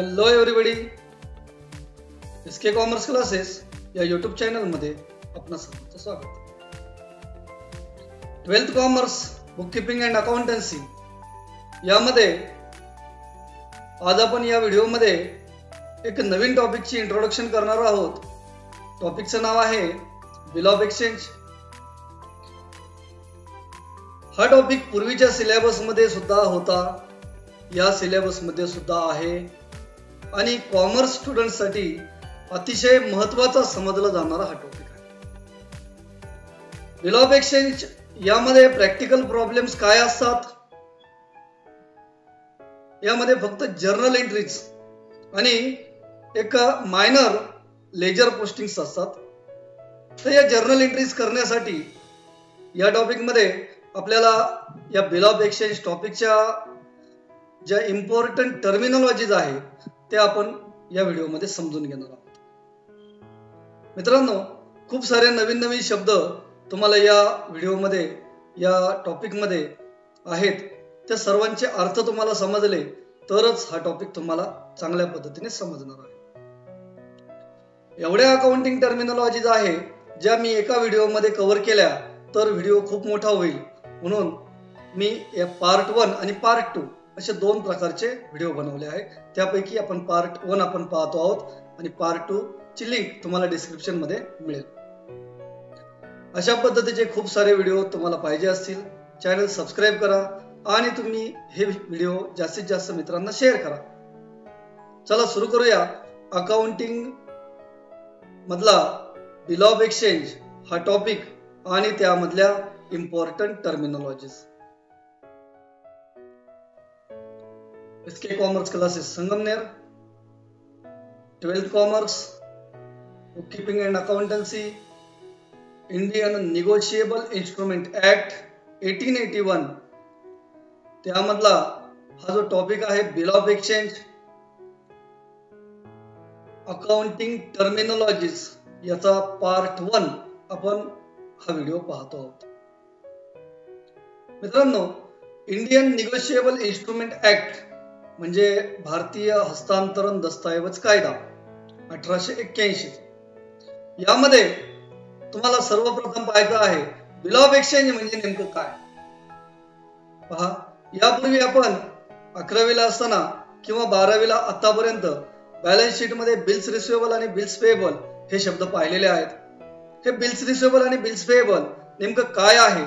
Hello everybody, SK commerce classes या YouTube channel मध्ये आपणा सर्वांचं स्वागत. 12th commerce book keeping and accountancy यामध्ये आज आपण या व्हिडिओमध्ये एक नवीन टॉपिकची इंट्रोडक्शन करणार आहोत. टॉपिकचं नाव आहे बिल ऑफ एक्सचेंज. हा टॉपिक पूर्वीच्या सिलेबस मध्ये सुद्धा होता, या सिलेबस मध्ये सुद्धा आहे आणि कॉमर्स स्टुडंट साठी अतिशय महत्त्वाचा समजला जाणारा हा टॉपिक आहे. बिल ऑफ एक्सचेंज यामध्ये प्रॅक्टिकल प्रॉब्लेम्स काय असतात, यामध्ये फक्त जर्नल एंट्रीज आणि एक मायनर लेजर पोस्टिंग्स असतात. तर या जर्नल एंट्रीज करण्यासाठी या टॉपिक मध्ये आपल्याला या बिल ऑफ एक्सचेंज टॉपिकच्या ज्या इम्पॉर्टंट टर्मिनॉलॉजीज आहे त्या आपण या व्हिडिओमध्ये समजून घेणार आहोत. मित्रांनो, खूप सारे नवीन नवीन शब्द तुम्हाला या व्हिडिओमध्ये या टॉपिकमध्ये आहेत. त्या सर्वांचे अर्थ तुम्हाला समजले तरच हा टॉपिक तुम्हाला चांगल्या पद्धतीने समजणार आहे. एवढ्या अकाउंटिंग टर्मिनॉलॉजीज आहे ज्या मी एका व्हिडिओमध्ये कव्हर केल्या तर व्हिडिओ खूप मोठा होईल, म्हणून मी पार्ट 1 आणि पार्ट 2 असे दोन प्रकारचे व्हिडिओ बनवले आहेत. त्यापैकी आपण पार्ट 1 आपण पाहतो आहोत आणि पार्ट 2 ची लिंक तुम्हाला डिस्क्रिप्शन मध्ये मिळेल. अशा पद्धतीचे खूप सारे व्हिडिओ तुम्हाला पाहिजे असतील, चॅनल सबस्क्राईब करा आणि तुम्ही हे व्हिडिओ जास्तीत जास्त मित्रांना शेअर करा. चला सुरू करूया अकाउंटिंग मधला बिल ऑफ एक्सचेंज हा टॉपिक आणि त्यामधल्या important terminologies. SK commerce classes Sangamner, 12th commerce book keeping and accountancy, Indian negotiable instrument act 1881 त्यामधला हा जो टॉपिक आहे bill of exchange, accounting terminologies याचा पार्ट 1 आपण हा व्हिडिओ पाहतो आहोत. मित्रांनो, इंडियन निगोशिएबल इन्स्ट्रुमेंट ऍक्ट म्हणजे भारतीय हस्तांतरण दस्तऐवज कायदा 1881. यामध्ये तुम्हाला सर्वप्रथम पाहायचं आहे बिल ऑफ एक्सचेंज म्हणजे नेमकं काय. पहा, यापूर्वी आपण 11वीला असताना किंवा 12वीला आतापर्यंत बॅलन्स शीट मध्ये बिल्स रिसिवेबल आणि बिल्स पेएबल हे शब्द पाहिलेले आहेत. हे बिल्स रिसिवेबल आणि बिल्स पेएबल नेमकं काय आहे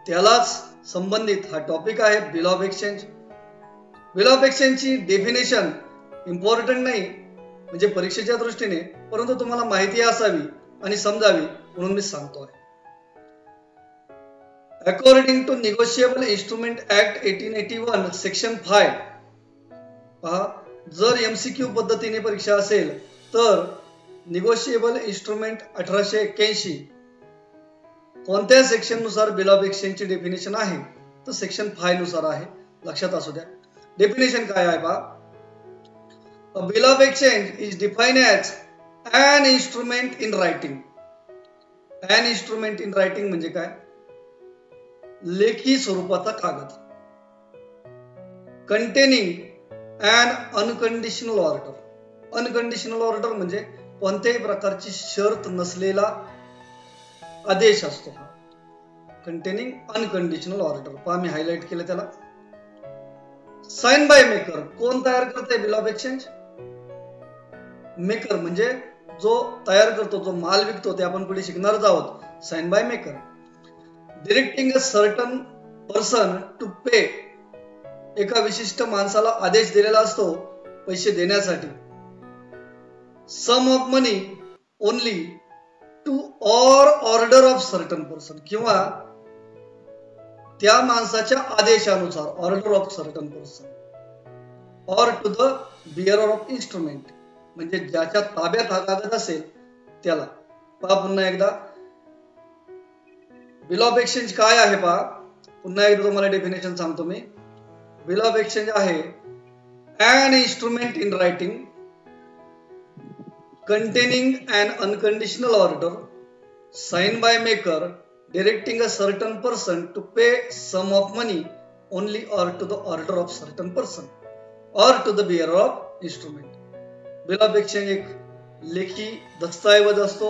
त्यालाच संबंधित हा टॉपिक आहे bill of exchange. Bill of एक्सचेंजची डेफिनेशन इम्पॉर्टंट नाही म्हणजे परीक्षेच्या दृष्टीने, परंतु तुम्हाला माहिती असावी आणि समजावी म्हणून मी सांगतो आहे. According to negotiable instrument act 1881 section 5. पहा, जर एमसीक्यू पद्धतीने परीक्षा असेल तर निगोशिएबल इन्स्ट्रुमेंट 1881 कोणत्या सेक्शन नुसार बिल ऑफ एक्सचेंजची डेफिनेशन आहे तर सेक्शन 5 नुसार आहे. लक्षात असू द्या. डेफिनेशन काय आहे पहा. A bill of exchange is defined as an instrument in writing. An instrument in writing म्हणजे काय? लेखी स्वरूपाचा कागद. Containing an unconditional order. Unconditional order म्हणजे कोणत्याही प्रकारची शर्त नसलेला आदेश असतो. Containing unconditional order. पहा, मी हायलाइट केलं त्याला. Sign by maker. कोण तयार करते बिल ऑफ एक्सचेंज? मेकर म्हणजे जो तयार करतो, जो माल विकतो, ते आपण पुढे शिकणारच आहोत. Sign by maker. Directing a certain person to pay. एका विशिष्ट माणसाला आदेश दिलेला असतो पैसे देण्यासाठी. Sum of money only to or order of certain person किंवा त्या माणसाच्या आदेशानुसार, order of certain person, or to the bearer of instrument म्हणजे ज्याच्या ताब्यात हा कागद असेल त्याला. पहा पुन्हा एकदा बिल ऑफ एक्सचेंज काय आहे. पहा पुन्हा एकदा तुम्हाला डेफिनेशन सांगतो मी. बिल ऑफ एक्सचेंज आहे an instrument in writing containing an unconditional order signed by maker directing a certain person to pay sum of money only or to the order of certain person or to the bearer of instrument. Bill of exchange एक लेखी दस्तऐवज असतो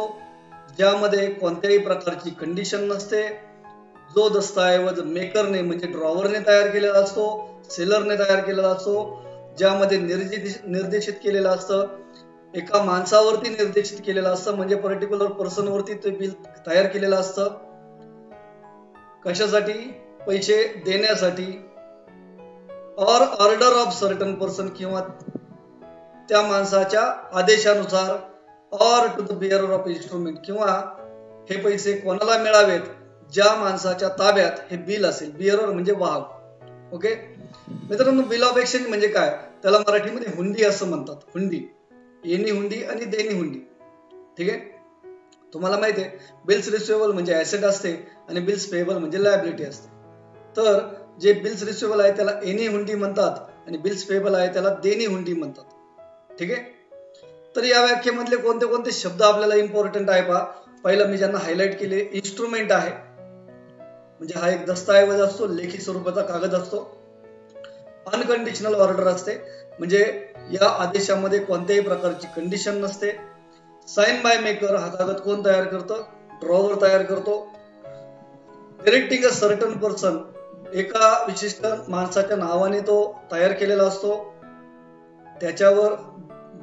ज्यामध्ये कोणत्याही प्रकारची condition नसते। जो दस्तऐवज मेकरने म्हणजे ड्रॉवरने तयार केलेला असतो, सेलरने तयार केलेला असतो, ज्यामध्ये निर्देशित केलेलं असतं, एका माणसावरती निर्देशित केलेलं असतं, म्हणजे पर्टिक्युलर पर्सन वरती ते बिल तयार केलेलं असतं। कशासाठी? पैसे देण्यासाठी, or order of certain person किंवा त्या माणसाच्या आदेशानुसार, or to the bearer of instrument किंवा हे पैसे कोणाला मिळावेत ज्या माणसाच्या ताब्यात हे बिल असेल। बिअरर म्हणजे वाहक। ओके मित्रांनो, बिल ऑफ एक्सचेंज म्हणजे काय? त्याला मराठीमध्ये हुंडी असं म्हणतात। हुंडी, येणी हुंडी आणि देणी हुंडी। ठीक आहे, तुम्हाला माहिती आहे बिल्स रिसिवेबल म्हणजे ऍसेट असते आणि बिल्स पेएबल म्हणजे लायबिलिटी असते। तर जे बिल्स रिसिवेबल आहे त्याला येणी हुंडी म्हणतात आणि बिल्स पेएबल आहे त्याला देणी हुंडी म्हणतात। ठीक आहे, तर या व्याख्येमधले कोणते कोणते शब्द आपल्याला इम्पॉर्टंट आहे पहा। पहिला मी ज्यांना हायलाइट केले, इन्स्ट्रुमेंट आहे म्हणजे हा एक दस्तऐवज असतो, लेखी स्वरूपाचा कागद असतो। अनकंडिशनल ऑर्डर असते म्हणजे या आदेशामध्ये कोणत्याही प्रकारची कंडिशन नसते। साइन बाय मेकर, हा कागद कोण तयार करतं? ड्रॉवर तयार करतो। डायरेक्टिंग अ सर्टन पर्सन, एका विशिष्ट माणसाच्या नावाने तो तयार केलेला असतो, त्याच्यावर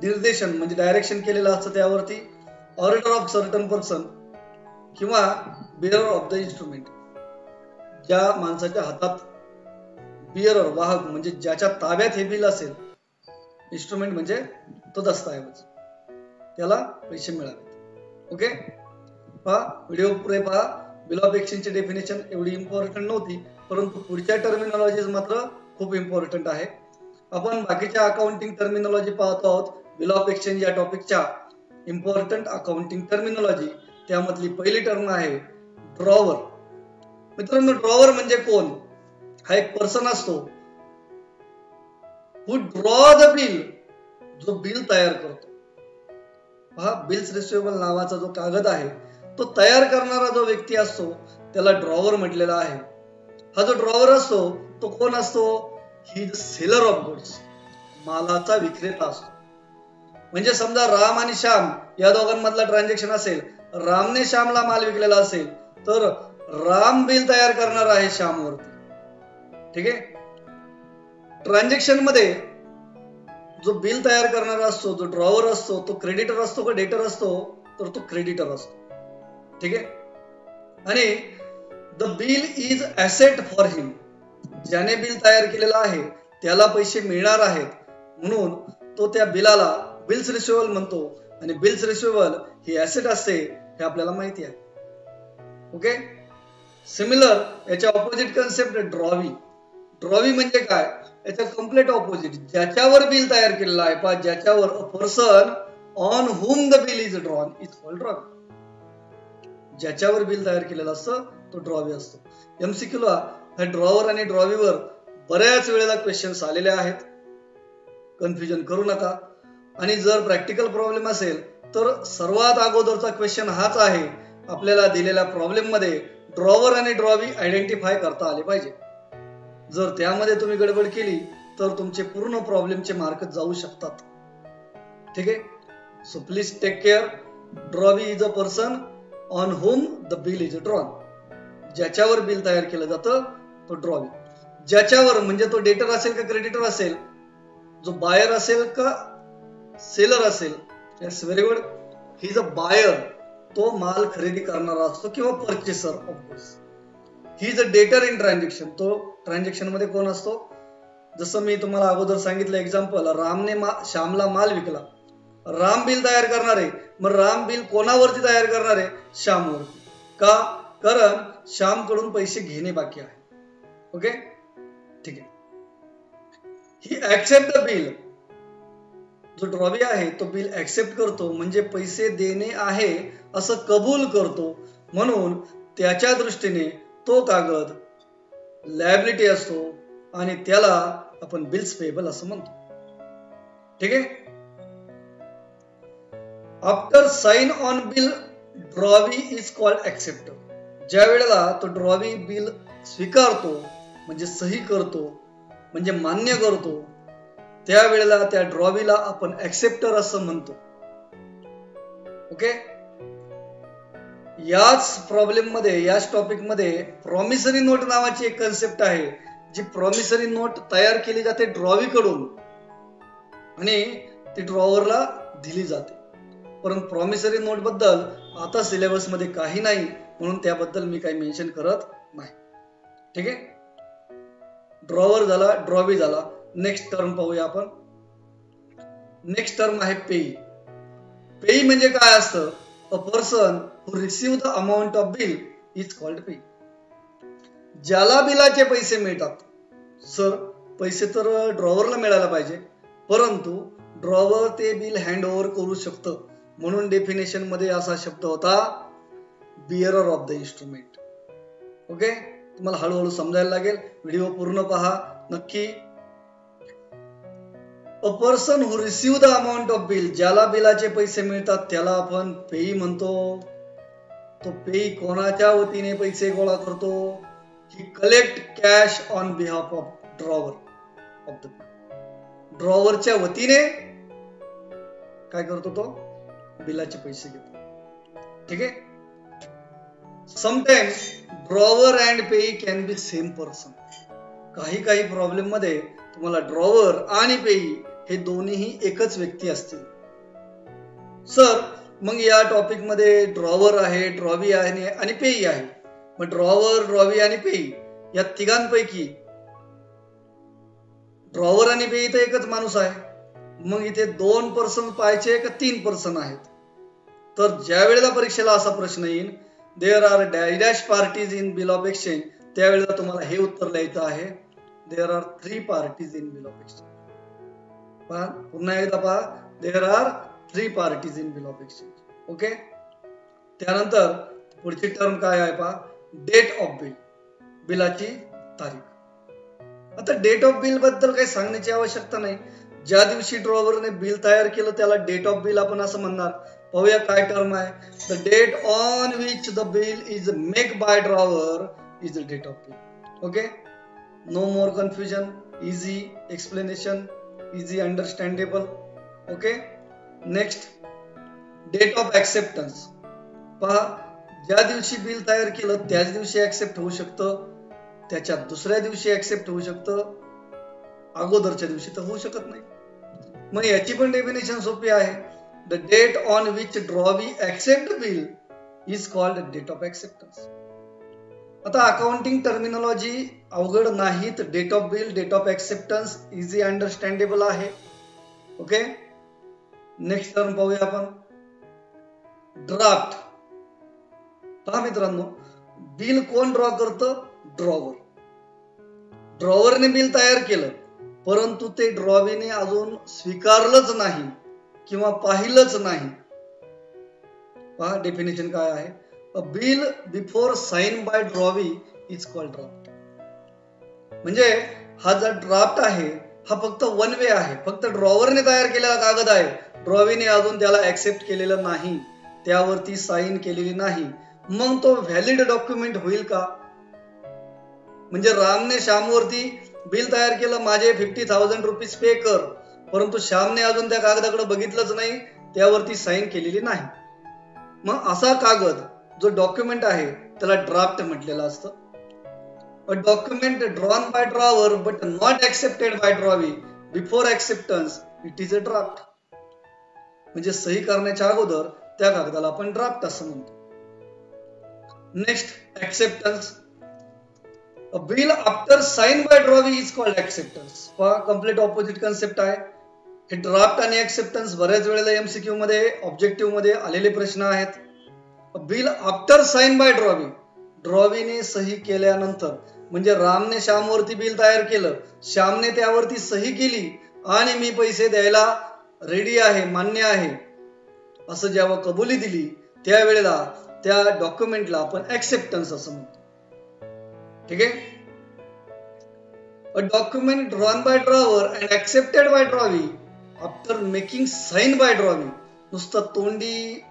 निर्देशन म्हणजे डायरेक्शन केलेलं असतं त्यावरती। ऑर्डर ऑफ सर्टन पर्सन किंवा बिअरर ऑफ द इन्स्ट्रुमेंट, ज्या माणसाच्या हातात बिअरर वाहक म्हणजे ज्याच्या ताब्यात हे बिल असेल, इन्स्ट्रुमेंट म्हणजे तो दस्तऐवज, त्याला पैसे मिळावेत। ओके, पहा व्हिडिओ पुढे पहा। बिल ऑफ एक्सचेंजची डेफिनेशन एवढी इम्पॉर्टंट नव्हती, परंतु पुढच्या टर्मिनॉलॉजीज मात्र खूप इम्पॉर्टंट आहे। आपण बाकीच्या अकाउंटिंग टर्मिनॉलॉजी पाहतो आहोत। बिल ऑफ एक्सचेंज या टॉपिकच्या इम्पॉर्टंट अकाउंटिंग टर्मिनॉलॉजी, त्यामधली पहिली टर्म आहे ड्रॉवर। मित्रांनो, ड्रॉवर म्हणजे कोण? हा एक पर्सन असतो हु ड्रॉ द बिल, जो बिल तयार करतो। हा बिल्स रिसिवेबल नावाचा जो कागद आहे तो तयार करणारा जो व्यक्ती असतो त्याला ड्रॉवर म्हटलेला आहे। हा जो ड्रॉवर असतो तो कोण असतो? ही द सेलर ऑफ गुड्स, मालाचा विक्रेता असतो। म्हणजे समजा राम आणि श्याम या दोघांमधला ट्रान्झॅक्शन असेल, रामने श्यामला माल विकलेला असेल तर राम बिल तयार करणार आहे श्यामवरती। ठीक आहे, ट्रान्झॅक्शन मध्ये जो बिल तयार करणारा असतो, जो ड्रॉवर असतो, तो क्रेडिटर असतो का डेटर असतो? तर तो क्रेडिटर असतो। ठीक आहे, आणि the bill is asset for him, ज्याने बिल तयार केलेला आहे त्याला पैसे मिळणार आहेत म्हणून तो त्या बिलाला बिल्स रिसिवेबल म्हणतो, आणि बिल्स रिसिवेबल ही ऍसेट असते हे आपल्याला माहिती आहे। ओके, सिमिलर याच्या ऑपोजिट कन्सेप्ट ड्रॉवी। ड्रॉवी म्हणजे काय? याच्या कम्प्लीट ऑपोजिट, ज्याच्यावर बिल तयार केलेलं आहे, पहा ज्याच्यावर, अ person on whom the bill is drawn is called drawee. ज्याच्यावर बिल तयार केलेलं असतं तो ड्रॉवी असतो। एमसीक्यू ला ह्या ड्रॉवर आणि ड्रॉवीवर बऱ्याच वेळेला क्वेश्चन्स आलेले आहेत, कन्फ्युजन करू नका। आणि जर प्रॅक्टिकल प्रॉब्लेम असेल तर सर्वात अगोदरचा क्वेश्चन हाच आहे, आपल्याला दिलेल्या प्रॉब्लेम मध्ये ड्रॉवर आणि ड्रॉवी आयडेंटिफाय करता आले पाहिजे। जर त्यामध्ये तुम्ही गडबड केली तर तुमचे पूर्ण प्रॉब्लेमचे मार्क जाऊ शकतात। ठीक आहे, so please take care. Drawee is a person on whom the bill is drawn, ज्याच्यावर बिल तयार केलं जातं तो ड्रॉवी। ज्याच्यावर म्हणजे तो डेटर असेल का क्रेडिटर असेल, जो बायर असेल का सेलर असेल, it's very good, he is a buyer, तो माल खरेदी करणारा असतो किंवा purchaser of goods. He is a debtor in transaction, तो ट्रान्झॅक्शन मध्ये कोण असतो? जसं मी तुम्हाला अगोदर सांगितलं एक्झाम्पल, रामने श्यामला माल विकला, राम बिल तयार करणार आहे, मग राम बिल कोणावरती तयार करणार आहे? श्यामवरती। का? कारण श्याम कडून पैसे घेणे बाकी आहे। ओके, ठीक आहे। ही ऍक्सेप्ट द बिल, जो ड्रॉवी आहे तो बिल ऍक्सेप्ट करतो म्हणजे पैसे देणे आहे असं कबूल करतो, म्हणून त्याच्या दृष्टीने तो कागद लायबिलिटी असतो आणि त्याला आपण बिल्स पेएबल असं म्हणतो। ठीक आहे, after sign on bill drawee is called acceptor. ज्या वेळेला तो ड्रॉवी बिल स्वीकारतो म्हणजे सही करतो म्हणजे मान्य करतो, त्यावेळेला त्या ड्रॉवीला आपण ऍक्सेप्टर असं म्हणतो. ओके, याच प्रॉब्लेम मध्ये, याच टॉपिक मध्ये प्रॉमिसरी नोट नावाची एक कन्सेप्ट आहे, जी प्रॉमिसरी नोट तयार केली जाते ड्रॉवी कडून आणि ती ड्रॉवरला दिली जाते. परंतु प्रॉमिसरी नोट बद्दल आता सिलेबस मध्ये काही नाही, म्हणून त्याबद्दल मी काही मेन्शन करत नाही. ठीक आहे, ड्रॉवर झाला, ड्रॉवी झाला. नेक्स्ट टर्म पाहूया आपण. नेक्स्ट टर्म आहे पेई. पेई म्हणजे काय असतं? A person who receive the amount of bill is called पेई. ज्याला बिलाचे पैसे मिळतात. सर, पैसे तर ड्रॉवरला मिळायला पाहिजे, परंतु ड्रॉवर ते बिल हँड ओव्हर करू शकतं, म्हणून डेफिनेशन मध्ये असा शब्द होता बिअरर ऑफ द इन्स्ट्रुमेंट. ओके, तुम्हाला हळूहळू समजायला लागेल. व्हिडिओ पूर्ण पहा नक्की. A person who receive the amount of bill, ज्याला बिलाचे पैसे मिळतात त्याला आपण पेई म्हणतो. तो पेई कोणाच्या वतीने पैसे गोळा करतो? He collect cash on behalf of drawer of the bill. ड्रॉवरच्या वतीने काय करतो? तो बिलाचे पैसे घेतो. ठीक आहे. Sometimes drawer and payee can be same person. काही प्रॉब्लेम मध्ये तुम्हाला ड्रॉवर आणि पेई हे दोन्हीही एकच व्यक्ती असतील. सर, मग या टॉपिक मध्ये ड्रॉवर आहे, ड्रॉवी आहे आणि पेई आहे. मग ड्रॉवर, ड्रॉवी आणि पेई या तिघांपैकी ड्रॉवर आणि पेई तर एकच माणूस आहे. मग इथे 2 पर्सन पाहिजे का 3 पर्सन आहेत? तर ज्या वेळेला परीक्षेला असा प्रश्न येईल, there are dash parties in bill of exchange, त्यावेळेला तुम्हाला हे उत्तर लिहायचं आहे, there are 3 parties in bill of exchange. पुन्हा एकदा पहा, there are 3 parties in bill of exchange. Okay, त्यानंतर पुढची टर्म काय आहे पहा, डेट ऑफ बिल, बिलाची तारीख. आता डेट ऑफ बिल बद्दल काही सांगण्याची आवश्यकता नाही. ज्या दिवशी ड्रॉवरने बिल तयार केलं त्याला डेट ऑफ बिल आपण असं म्हणणार. पाहूया काय टर्म आहे. The date on which the bill is make by drawer is the date of bill. Okay, no more confusion, easy explanation, easy understandable. Okay, next date of acceptance. पहा, ज्या दिवशी bill तयार केलं त्याच दिवशी ऍक्सेप्ट होऊ शकतं, त्याच्या दुसऱ्या दिवशी ऍक्सेप्ट होऊ शकतं, अगोदरच्या दिवशी तर होऊ शकत नाही. मग याची पण डेफिनेशन सोपी आहे. The date on which drawee accept bill is called date of acceptance. आता अकाउंटिंग टर्मिनॉलॉजी अवघड नाहीत. Date of bill, date of acceptance easy understandable आहे. ओके, नेक्स्ट टर्म पाहूया आपण, ड्राफ्ट. पहा मित्रांनो, बिल कोण ड्रॉ करतं? ड्रॉवर. ड्रॉवरने बिल तयार केलं, परंतु ते ड्रॉवीने अजून स्वीकारलंच नाही किंवा पाहिलंच नाही. पहा डेफिनेशन काय आहे. A bill before sign by drawee is called draft. म्हणजे हा जो ड्राफ्ट आहे हा फक्त वन वे आहे, फक्त ड्रॉवरने तयार केलेला कागद आहे. ड्रॉवीने अजून त्याला ऍक्सेप्ट केलेलं नाही, त्यावरती साइन केलेली नाही. मग तो व्हॅलिड डॉक्युमेंट होईल का? म्हणजे रामने श्यामवरती बिल तयार केलं, माझे 50,000 रुपीज पे कर, परंतु श्यामने अजून त्या कागदाकडे बघितलंच नाही, त्यावरती साइन केलेली नाही. मग असा कागद जो डॉक्युमेंट आहे त्याला ड्राफ्ट म्हटलेलं असतं. A document drawn by drawer but not accepted by drawee before acceptance it is a draft. म्हणजे सही करण्याच्या अगोदर त्या कागदाला आपण ड्राफ्ट असं म्हणतो. Next acceptance. A bill after signed by drawee is called acceptance. Complete opposite concept आहे. हे ड्राफ्ट आणि ऍक्सेप्टन्स बऱ्याच वेळेला एमसीक्यू मध्ये, ऑब्जेक्टिव्ह मध्ये आलेले प्रश्न आहेत. Bill after sign by drawee, ड्रॉवीने सही केल्यानंतर, म्हणजे रामने श्यामवरती बिल तयार केलं, श्यामने त्यावरती सही केली आणि मी पैसे द्यायला रेडी आहे, मान्य आहे असं जेव्हा कबुली दिली, त्यावेळेला त्या डॉक्युमेंटला आपण ऍक्सेप्टन्स असं म्हणतो. ठीक आहे. A document drawn by drawer and accepted by drawee after making sign by drawee. नुसतं तोंडी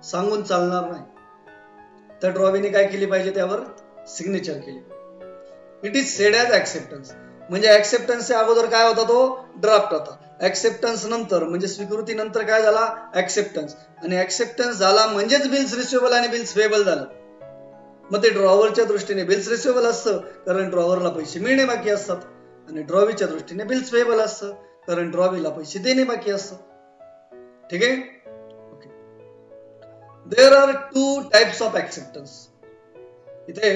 सांगून चालणार नाही, त्या ड्रॉवीने काय केली पाहिजे, त्यावर सिग्नेचर केली. It is sed as acceptance. म्हणजे ऍक्सेप्टन्सच्या अगोदर काय होता, तो ड्राफ्ट होता. ऍक्सेप्टन्स नंतर म्हणजे स्वीकृती नंतर काय झाला, ऍक्सेप्टन्स. आणि ऍक्सेप्टन्स झाला म्हणजेच बिल्स रिसिवेबल आणि बिल्स पेएबल झालं. मग ते ड्रॉवरच्या दृष्टीने बिल्स रिसिवेबल असतं, कारण ड्रॉवरला पैसे मिळणे बाकी असतात. आणि ड्रॉवीच्या दृष्टीने बिल्स पेएबल असतं, कारण ड्रॉवीला पैसे देणे बाकी असतं. ठीक आहे. Okay. There are 2 types of acceptance. इथे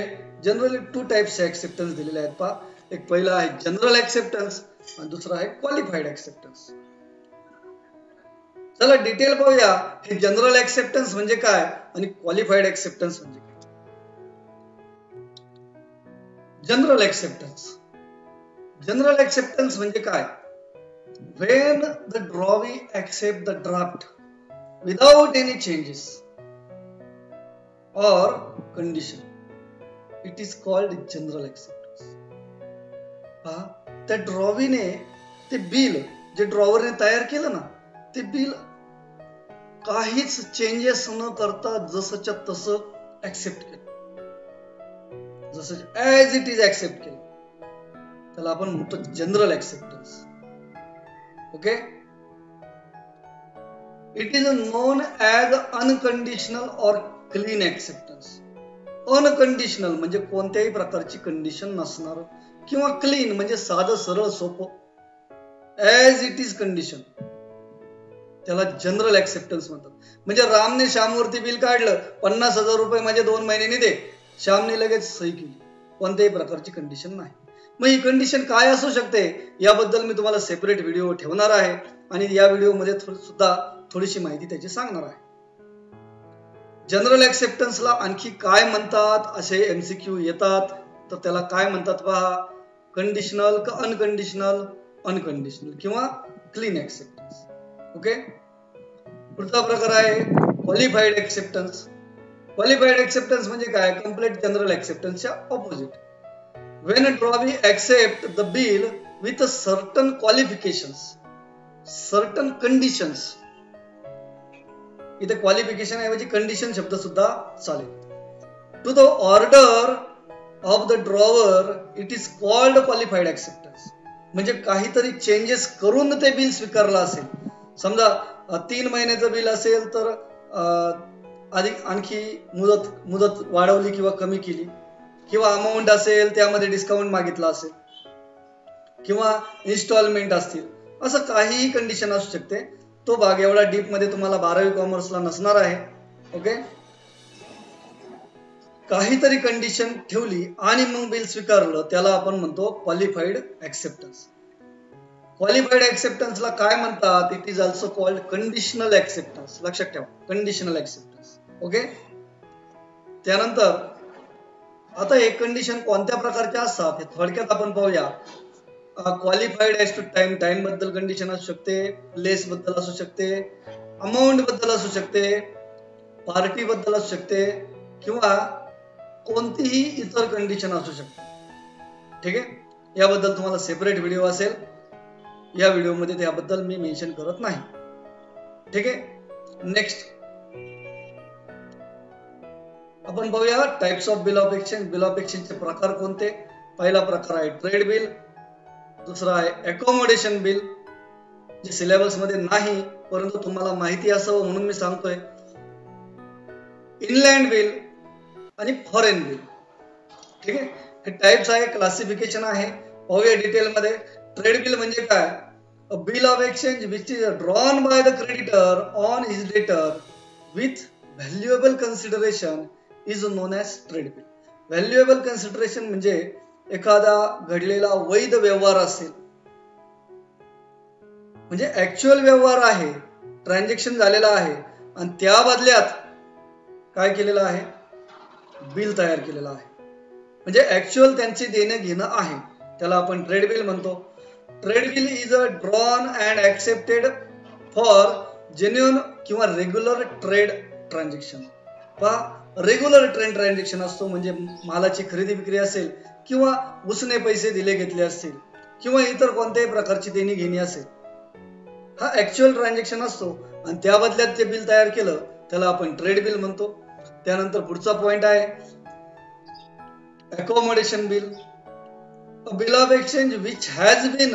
जनरली 2 टाइप्सचे ऍक्सेप्टन्स दिलेले आहेत. पहा, एक पहिला आहे जनरल ऍक्सेप्टन्स आणि दुसरा आहे क्वालिफाईड ऍक्सेप्टन्स. चला डिटेल पाहूया, हे जनरल ऍक्सेप्टन्स म्हणजे काय आणि क्वालिफाईड ऍक्सेप्टन्स म्हणजे काय. General acceptance. जनरल ऍक्सेप्टन्स म्हणजे काय, when the drawee accept the draft without any changes or condition, it is called general acceptance. पहा, त्या ड्रॉवीने ते बिल जे ड्रॉवरने तयार केलं ना, ते बिल काहीच चेंजेस न करता जसंच्या तसं ऍक्सेप्ट केलं, जसं ऍज इट इज ऍक्सेप्ट केलं. त्याला आपण म्हणतो general acceptance. Okay. It is non as unconditional और क्लीन ऍक्सेप्टन्स. अनकंडिशनल म्हणजे कोणत्याही प्रकारची कंडिशन नसणार, किंवा क्लीन म्हणजे साधं सरळ सोपं, ऍज इट इज कंडिशन, त्याला जनरल ऍक्सेप्टन्स म्हणतात. म्हणजे रामने श्यामवरती बिल काढलं, 50,000 रुपये माझे 2 महिन्यांनी दे. श्यामने लगेच सही केली, कोणत्याही प्रकारची कंडिशन नाही. मग ही कंडिशन काय असू शकते याबद्दल मी तुम्हाला सेपरेट व्हिडिओ ठेवणार आहे, आणि या व्हिडिओमध्ये सुद्धा थोडीशी माहिती त्याची सांगणार आहे. जनरल ऍक्सेप्टन्सला आणखी काय म्हणतात असे एमसीक्यू येतात, तर त्याला काय म्हणतात पहा, कंडिशनल का अनकंडिशनल, अनकंडिशनल किंवा क्लीन ऍक्सेप्टन्स. ओके. पुढचा प्रकार आहे क्वालिफाईड ऍक्सेप्टन्स. क्वालिफाईड ऍक्सेप्टन्स म्हणजे काय, कम्प्लीट जनरल ऍक्सेप्टन्सच्या opposite. when a drawee accept the bill with a certain qualifications, certain conditions. इथे क्वालिफिकेशन ऐवजी कंडिशन शब्द सुद्धा चालेल. to the order of the drawer it is called qualified acceptance. म्हणजे काहीतरी चेंजेस करून ते बिल स्वीकारलं असेल. समजा 3 महिन्याचं बिल असेल तर आणखी मुदत वाढवली किंवा कमी केली, किंवा अमाऊंट असेल त्यामध्ये डिस्काउंट मागितला असेल, किंवा इन्स्टॉलमेंट असतील, असं काहीही कंडिशन असू शकते. तो भाग एवढा डीप मध्ये तुम्हाला 12वी कॉमर्सला नसणार आहे. ओके. काहीतरी कंडिशन ठेवली आणि मग बिल स्वीकारलं, त्याला आपण म्हणतो क्वालिफाईड ऍक्सेप्टन्स. क्वालिफाईड ऍक्सेप्टन्सला काय म्हणतात, it is also called conditional acceptance. लक्षात ठेवा, कंडिशनल ऍक्सेप्टन्स. ओके. त्यानंतर आता हे कंडिशन कोणत्या प्रकारच्या असतात हे थोडक्यात आपण पाहूया. Qualified as to time, time बद्दल कंडिशन असू शकते, प्लेस बद्दल असू शकते, अमाऊंट बद्दल असू शकते, पार्टी बद्दल असू शकते, किंवा कोणतीही इतर कंडिशन असू शकते. ठीक आहे. याबद्दल तुम्हाला सेपरेट व्हिडिओ असेल, या व्हिडिओमध्ये त्याबद्दल मी मेन्शन करत नाही. ठीक आहे. नेक्स्ट आपण पाहूया types of bill of exchange. Bill of एक्सचेंजचे प्रकार कोणते. पहिला प्रकार आहे ट्रेड बिल, दुसरा आहे अकोमोडेशन बिल, जे सिलेबस मध्ये नाही परंतु तुम्हाला माहिती असावं म्हणून मी सांगतोय. इनलँड बिल आणि फॉरेन बिल. ठीक आहे. हे टाइप्स आहे, क्लासिफिकेशन आहे, पाहूया डिटेल मध्ये. ट्रेड बिल म्हणजे काय, a bill of exchange which is drawn by the creditor on his debtor with valuable consideration is known as trade bill. Valuable consideration म्हणजे एखादा घडलेला वैध व्यवहार असेल, म्हणजे ऍक्च्युअल व्यवहार आहे, ट्रान्झॅक्शन झालेला आहे, आणि त्या बदल्यात काय केलेलं आहे, बिल तयार केलेलं आहे, म्हणजे ऍक्च्युअल त्यांचे देणं घेणं आहे, त्याला आपण ट्रेड बिल म्हणतो. Trade bill is a drawn and accepted for genuine किंवा रेग्युलर ट्रेड ट्रान्झॅक्शन. पहा, रेग्युलर ट्रेड ट्रान्झॅक्शन असतो म्हणजे मालाची खरेदी विक्री असेल, किंवा उसने पैसे दिले घेतले असतील, किंवा इतर कोणत्याही प्रकारची देणी घेणी असेल, हा ऍक्च्युअल ट्रान्झॅक्शन असतो, आणि त्या बदल्यात जे बिल तयार केलं त्याला आपण ट्रेड बिल म्हणतो. त्यानंतर पुढचा पॉइंट आहे accommodation bill. A bill of exchange which has been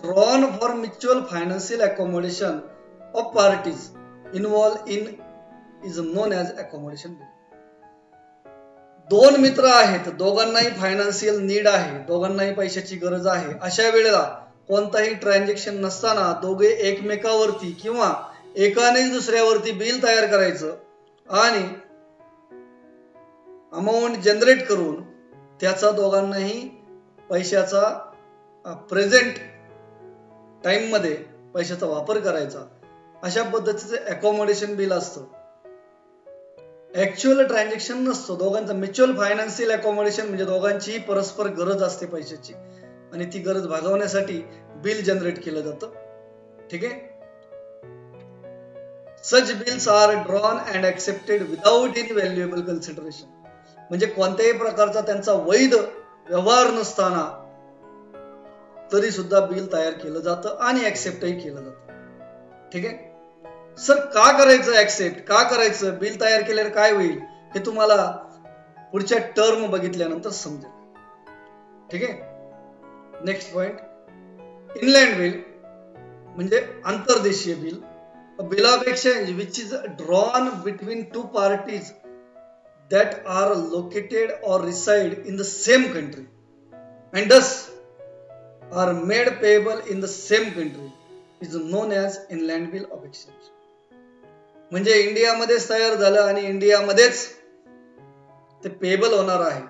drawn for mutual financial accommodation of parties involved in is known as accommodation bill. दोन मित्र आहेत, दोघांनाही फायनान्शियल नीड आहे, दोघांनाही पैशाची गरज आहे. अशा वेळेला कोणताही ट्रान्झॅक्शन नसताना दोघे एकमेकावरती किंवा एकाने दुसऱ्यावरती बिल तयार करायचं आणि अमाऊंट जनरेट करून त्याचा दोघांनाही पैशाचा प्रेझेंट टाइम मध्ये पैशाचा वापर करायचा. अशा पद्धतीचे अकोमोडेशन बिल असतं. ऍक्च्युअल ट्रान्झॅक्शन नसतो. दोघांचं म्युच्युअल फायनान्शियल अकोमोडेशन म्हणजे दोघांचीही परस्पर गरज असते पैशाची आणि ती गरज भागवण्यासाठी बिल जनरेट केलं जातं. ठीक आहे. Such bills are drawn and accepted without any valuable consideration. म्हणजे कोणत्याही प्रकारचा त्यांचा वैध व्यवहार नसताना तरी सुद्धा बिल तयार केलं जातं आणि ऍक्सेप्टही केलं जातं. ठीक आहे. सर का करायचं ऍक्सेप्ट, का करायचं, बिल तयार केल्यावर काय होईल हे तुम्हाला पुढच्या टर्म बघितल्यानंतर समजेल. ठीक आहे. नेक्स्ट पॉइंट, इनलँड बिल म्हणजे आंतरदेशीय bill. A bill of exchange which is drawn between two parties that are located or reside in the same country and thus are made payable in the same country is known as inland bill of exchange. म्हणजे इंडियामध्येच तयार झालं आणि इंडियामध्येच ते payable होणार आहे.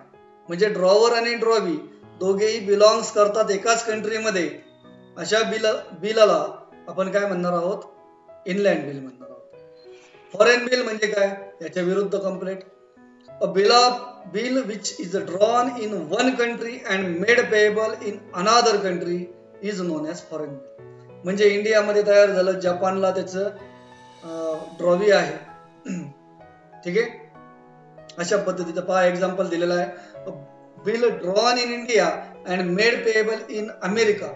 म्हणजे drawer आणि drawee दोघेही बिलॉंग्स करतात एकाच कंट्रीमध्ये. अशा बिलाला आपण काय म्हणणार आहोत, इनलँड बिल म्हणणार आहोत. फॉरेन बिल म्हणजे काय, याच्या विरुद्ध complaint. A bill which is drawn in one country and made payable in another country is known as foreign bill. म्हणजे इंडियामध्ये तयार झालं, जपानला त्याचं ड्रॉवी आहे. ठीक आहे. अशा पद्धतीचं पहा एक्झाम्पल दिलेलं आहे. Bill drawn in India and made payable in America.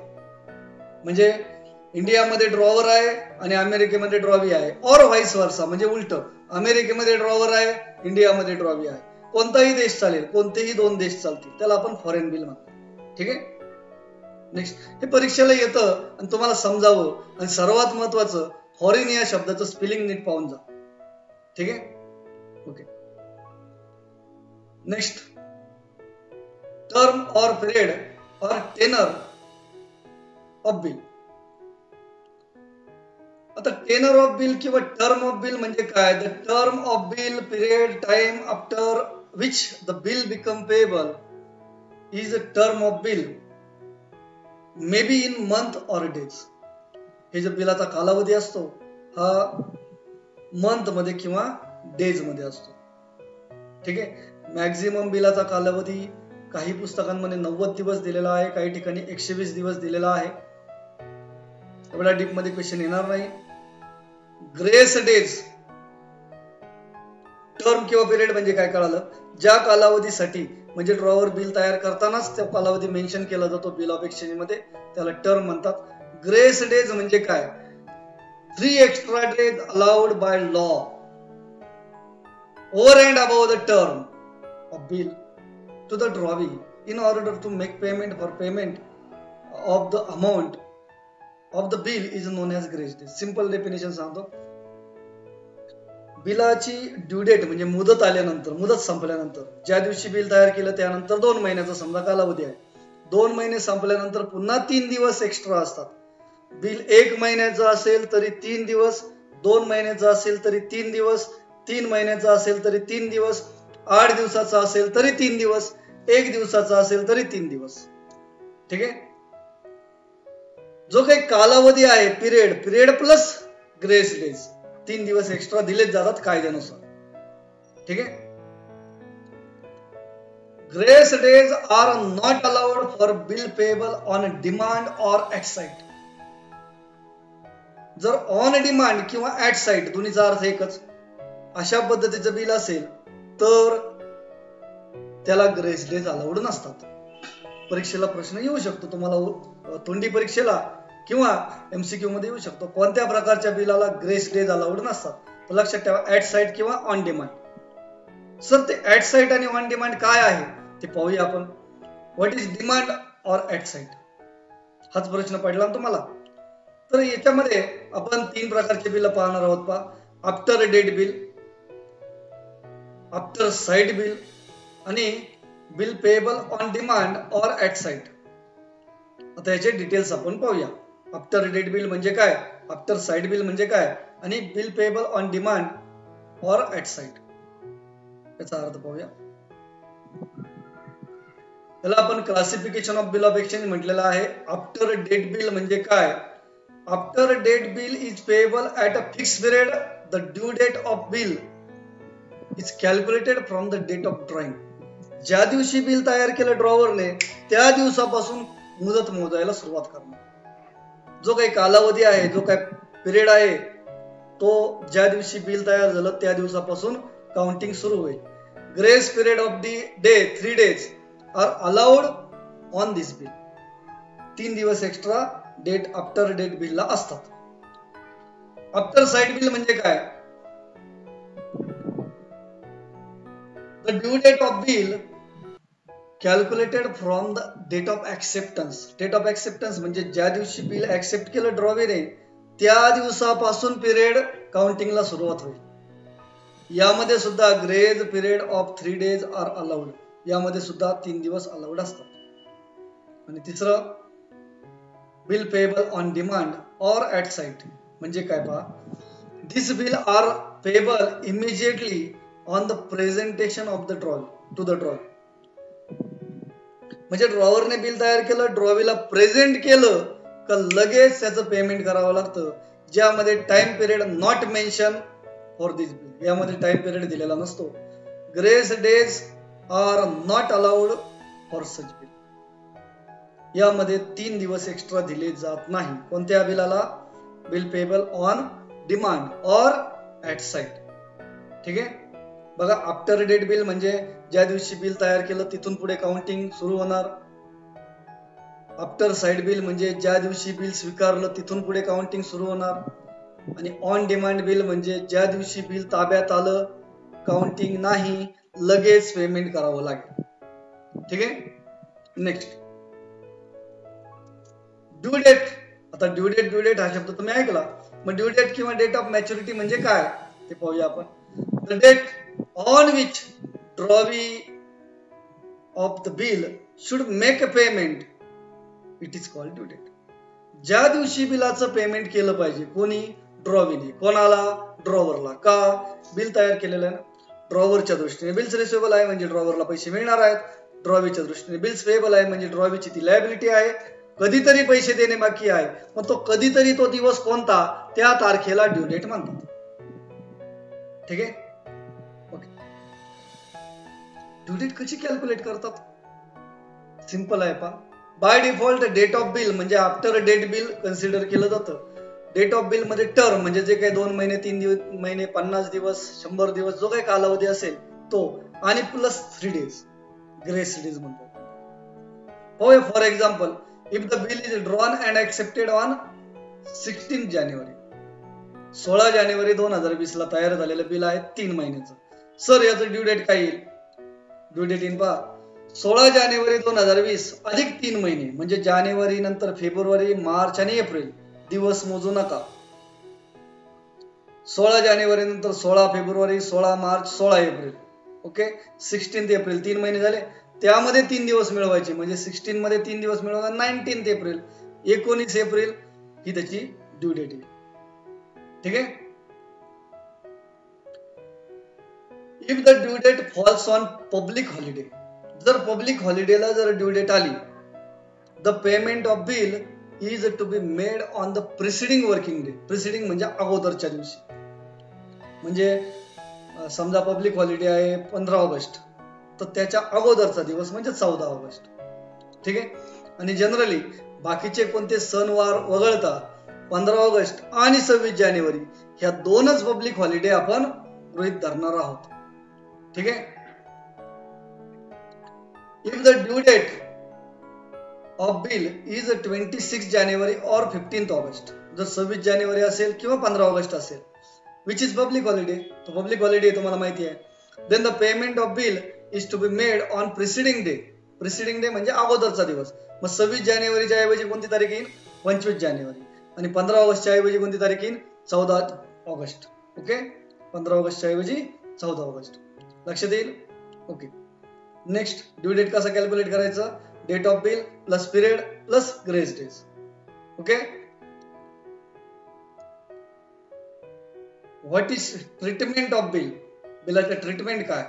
म्हणजे इंडियामध्ये ड्रॉवर आहे आणि अमेरिकेमध्ये ड्रॉवी आहे. और व्हाईस वर्सा म्हणजे उलट, अमेरिकेमध्ये ड्रॉवर आहे, इंडियामध्ये ड्रॉवी आहे. कोणताही देश चालेल, कोणतेही दोन देश चालतील, त्याला आपण फॉरेन बिल म्हणतो. ठीक आहे. नेक्स्ट, हे परीक्षेला येतं आणि तुम्हाला समजावं. आणि सर्वात महत्वाचं, फॉरेन या शब्दाचं स्पेलिंग नीट पाहून जा. ठीक आहे. ओके. नेक्स्ट, टर्म और पिरियड और टेनर ऑफ बिल. आता टेनर ऑफ बिल किंवा टर्म ऑफ बिल म्हणजे काय, the term of bill period time after which the bill become payable is a term of bill may be in month और days. हे जो बिलाचा कालावधी असतो हा मंथ मध्ये किंवा डेज मध्ये असतो. ठीक आहे. मॅक्झिमम बिलाचा कालावधी काही पुस्तकांमध्ये 90 दिवस दिलेला आहे, काही ठिकाणी 120 दिवस दिलेला आहे. एवढा डीप मध्ये क्वेश्चन येणार नाही. ग्रेस डेज, टर्म किंवा पिरियड म्हणजे काय कळालं, ज्या कालावधीसाठी म्हणजे ड्रॉवर बिल तयार करतानाच त्या कालावधी मेन्शन केला जातो बिल ऑफ एक्सचेंज मध्ये, त्याला टर्म म्हणतात. ग्रेस डेज म्हणजे काय, 3 extra days allowed by law over and above the term of bill to the drawee in order to make payment for payment of the amount of the bill is known as grace days. Simple definition सांगतो. बिलाची due date म्हणजे मुदत आल्यानंतर, मुदत संपल्यानंतर, ज्या दिवशी bill तयार केलं त्यानंतर 2 महिन्याचा समजा कालावधी आहे. 2 महिने संपल्यानंतर पुन्हा 3 दिवस एक्स्ट्रा असतात. बिल 1 महिन्याचं असेल तरी 3 दिवस, 2 महिन्याचं असेल तरी 3 दिवस, 3 महिन्याचं असेल तरी 3 दिवस, 8 दिवसाचा असेल तरी 3 दिवस, 1 दिवसाचा असेल तरी 3 दिवस. ठीक आहे. जो काही कालावधी आहे पिरियड प्लस ग्रेस डेज, 3 दिवस एक्स्ट्रा दिलेच जातात कायद्यानुसार. ठीक आहे. Grace days are not allowed for bill payable on demand or at sight. जर ऑन डिमांड किंवा ऍट साइट दोन्हीचा अर्थ एकच, अशा पद्धतीचं बिल असेल तर त्याला ग्रेस डेज अलाउड नसतात. परीक्षेला प्रश्न येऊ शकतो तुम्हाला, तोंडी परीक्षेला किंवा एमसीक्यू मध्ये येऊ शकतो, कोणत्या प्रकारच्या बिलाला ग्रेस डेज अलाउड नसतात. तर लक्षात ठेवा, ऍट साइट किंवा ऑन डिमांड. सर ते ऍट साइट आणि ऑन डिमांड काय आहे ते पाहूया आपण. What is demand or at site. हाच प्रश्न पडला ना तुम्हाला. तर याच्यामध्ये आपण 3 प्रकारचे बिल पाहणार आहोत. After date bill, after sight bill आणि bill payable on demand or at sight. आता याचे डिटेल्स आपण पाहूया. आफ्टर डेट बिल म्हणजे काय, आफ्टर साइट बिल म्हणजे काय आणि bill payable on demand or at sight याचा अर्थ पाहूया. त्याला आपण classification of bill of exchange म्हटलेलं आहे. आफ्टर डेट बिल म्हणजे काय, after date bill is payable at a fix period. The due date of bill is calculated from the date of drawing. ज्या दिवशी बिल तयार केलं ड्रॉवरने त्या दिवसापासून मुदत मोजायला सुरुवात करणार. जो काही कालावधी आहे, जो काही पिरियड आहे, तो ज्या दिवशी बिल तयार झालं त्या दिवसापासून काउंटिंग सुरू होईल. Grace period of the day 3 days are allowed on this bill. 3 दिवस एक्स्ट्रा डेट आफ्टर डेट बिलला असतात. आफ्टर साइट बिल म्हणजे काय, the due date of bill calculated from the date of acceptance. Date of acceptance म्हणजे ज्या दिवशी bill accept केलं ड्रॉवेने त्या दिवसापासून पिरियड काउंटिंगला सुरुवात होईल. यामध्ये सुद्धा grace period of 3 days are allowed. यामध्ये सुद्धा 3 दिवस अलाउड असतात. आणि तिसरं bill payable on demand or at sight म्हणजे काय पहा, this bill are payable immediately on the presentation of the draw to the draw. म्हणजे ड्रॉवरने बिल तयार केलं, ड्रॉवीला प्रेझेंट केलं का लगेच त्याचं पेमेंट करावं लागतं. ज्यामध्ये time period not mention for this bill. यामध्ये टाइम पिरियड दिलेला नसतो. Grace days are not allowed for such bill. यामध्ये 3 दिवस एक्स्ट्रा दिले जात नाही. कोणत्या बिलाला, bill payable on demand or at sight. ठीक आहे. बघा, आफ्टर डेट बिल म्हणजे ज्या दिवशी बिल तयार केलं तिथून पुढे काउंटिंग सुरू होणार. आफ्टर साइट बिल म्हणजे ज्या दिवशी बिल स्वीकारलं तिथून पुढे काउंटिंग सुरू होणार. आणि ऑन डिमांड बिल म्हणजे ज्या दिवशी बिल ताब्यात आलं काउंटिंग नाही, लगेच पेमेंट करावं लागेल. ठीक आहे. Next due date. आता ड्यू डेट हा शब्द तुम्ही ऐकला. मग ड्यू डेट किंवा डेट ऑफ मॅच्युरिटी म्हणजे काय ते पाहूया आपण. The date on which drawee of the bill should make a payment it is called due date. ज्या दिवशी बिलाचं पेमेंट केलं पाहिजे कोणी, ड्रॉवीने. कोणाला, ड्रॉवरला. का, बिल तयार केलेलं आहे ना. ड्रॉवरच्या दृष्टीने बिल्स रिसिवेबल आहे म्हणजे ड्रॉवरला पैसे मिळणार आहेत. ड्रॉवीच्या दृष्टीने बिल्स पेएबल आहे म्हणजे ड्रॉवीची ती लायबिलिटी आहे. कधीतरी पैसे देणे बाकी आहे. पण तो कधीतरी तो दिवस कोणता, त्या तारखेला ड्यू डेट म्हणतात. ठीक आहे. ओके. ड्यू डेट कशी कॅल्क्युलेट करतात, सिंपल आहे पहा. By default date of bill म्हणजे आफ्टर डेट बिल कन्सिडर केलं जातं. डेट ऑफ बिल मध्ये टर्म म्हणजे जे काही 2 महिने, 3 महिने, 50 दिवस, 100 दिवस जो काही कालावधी असेल तो, आणि प्लस 3 days ग्रेस डेज म्हणतो. For example, if the bill is drawn and accepted on 16 जानेवारी. 16 जानेवारी 2020 ला तयार झालेलं बिल आहे 3 महिन्याचं. सर याचं ड्यू डेट काय येईल, ड्यू डेट इन पहा 16 जानेवारी 2020 अधिक 3 महिने म्हणजे जानेवारी नंतर फेब्रुवारी, मार्च आणि एप्रिल. दिवस मोजू नका. 16 जानेवारी नंतर 16 February, 16 March, 16 April. Okay. 16 April 3 महिने झाले. त्यामध्ये 3 दिवस मिळवायचे म्हणजे 16 मध्ये 3 दिवस मिळवणार 19 एप्रिल. 19 एप्रिल ही त्याची ड्यू डेट आहे. ठीक आहे. If the due date falls on public holiday. जर पब्लिक हॉलिडेला जर ड्यू डेट आली, the payment of bill is to be made on the preceding working day. Preceding म्हणजे अगोदरच्या दिवशी. म्हणजे समजा पब्लिक हॉलिडे आहे 15 ऑगस्ट, तर त्याच्या अगोदरचा दिवस म्हणजे 14 ऑगस्ट. ठीक आहे. आणि जनरली बाकीचे कोणते सणवार वगळता 15 ऑगस्ट आणि 26 जानेवारी ह्या 2च पब्लिक हॉलिडे आपण गृहीत धरणार आहोत. ठीक आहे. If the due date of bill is 26 January or 15 August. जर 26 जानेवारी असेल किंवा 15 ऑगस्ट असेल, विच इज पब्लिक हॉलिडे, तो पब्लिक हॉलिडे तुम्हाला माहिती आहे. Then the payment of bill is to be made on preceding day. Preceding day म्हणजे अगोदरचा दिवस. मग 26 जानेवारीच्या ऐवजी कोणती तारीख येईल? 25 जानेवारी. आणि 15 ऑगस्टच्या ऐवजी कोणती तारीख येईल? 14 ऑगस्ट. ओके, 15 ऑगस्टच्या ऐवजी 14 ऑगस्ट. लक्षात येईल? ओके. नेक्स्ट, ड्यू डेट कसा कॅल्क्युलेट करायचा? Date of bill plus period plus grace days. Okay. What is treatment of bill? बिलाचं ट्रीटमेंट काय?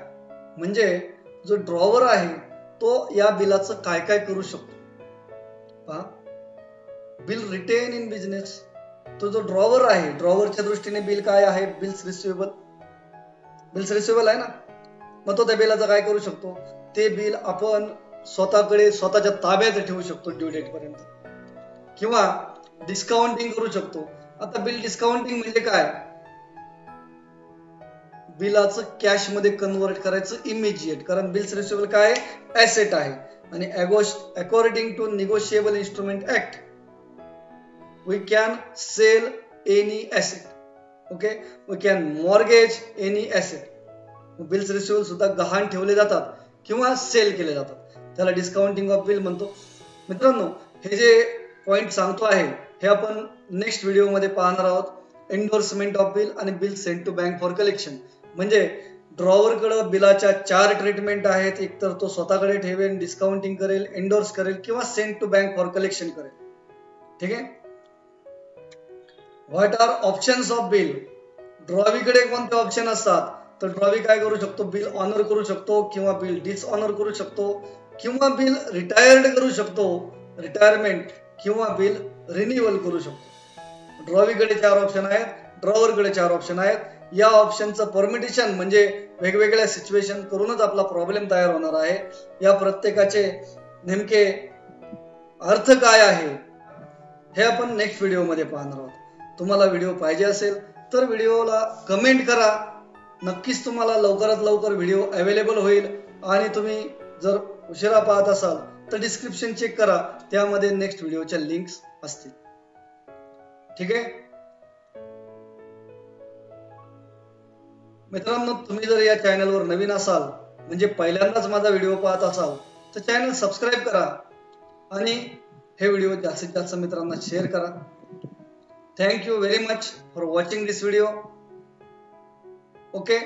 म्हणजे जो ड्रॉवर आहे तो या बिलाचं काय काय करू शकतो. पहा, बिल रिटेन इन बिझनेस. तो जो ड्रॉवर आहे, ड्रॉवरच्या दृष्टीने बिल काय आहे? Bills receivable. बिल्स रिसिवेबल आहे ना, मग तो त्या बिलाचं काय करू शकतो? ते बिल आपण स्वतःकडे स्वतःच्या ताब्यात ठेवू शकतो ड्यू डेट पर्यंत, किंवा डिस्काउंटिंग करू शकतो. आता बिल डिस्काउंटिंग म्हणजे काय? बिलाचं कॅश मध्ये कन्वर्ट करायचं इमिजिएट, कारण बिल्स रिसिवेबल काय? ऍसेट आहे. आणि according to negotiable instrument act we can sell any asset. Okay, we can mortgage any asset. Bills receivable सुद्धा गहाण ठेवले जातात किंवा सेल केले जातात. त्याला डिस्काउंटिंग ऑफ बिल म्हणतो. मित्रांनो, हे जे पॉइंट सांगतो आहे हे आपण नेक्स्ट व्हिडिओ मध्ये पाहणार आहोत. एंडोर्समेंट ऑफ बिल आणि bill send to bank for collection. म्हणजे ड्रॉवर कडे बिलाच्या 4 ट्रीटमेंट आहेत. एक तर तो स्वतःकडे ठेवेल, डिस्काउंटिंग करेल, एंडोर्स करेल किंवा send to bank for collection करेल. ठीक आहे. What are options of bill? ड्रॉवीकडे कोणते ऑप्शन असतात? तर ड्रॉवी काय करू शकतो? बिल ऑनर करू शकतो, किंवा बिल डिसऑनर करू शकतो, किंवा बिल रिटायर्ड करू शकतो, रिटायरमेंट, किंवा बिल रिन्युअल करू शकतो. ड्रॉवीकडे 4 ऑप्शन आहेत, ड्रॉवरकडे 4 ऑप्शन आहेत. या ऑप्शनचं परमिटेशन म्हणजे वेगवेगळ्या सिच्युएशन करूनच आपला प्रॉब्लेम तयार होणार आहे. या प्रत्येकाचे नेमके अर्थ काय आहे हे आपण नेक्स्ट व्हिडिओ मध्ये पाहणार आहोत. तुम्हाला व्हिडिओ पाहिजे असेल तर व्हिडिओला कमेंट करा. नक्कीच तुम्हाला लवकरात लवकर व्हिडिओ अवेलेबल होईल. आणि तुम्ही जर उशिरा पाहत असाल तर डिस्क्रिप्शन चेक करा, त्यामध्ये नेक्स्ट व्हिडिओच्या लिंक्स असतील. ठीक आहे मित्रांनो, तुम्ही जर या चॅनलवर नवीन असाल, म्हणजे पहिल्यांदाच माझा व्हिडिओ पाहत असाल, तर चॅनल सबस्क्राईब करा आणि हे व्हिडिओ जास्तीत जास्त मित्रांना शेअर करा. Thank you very much for watching this video. Okay.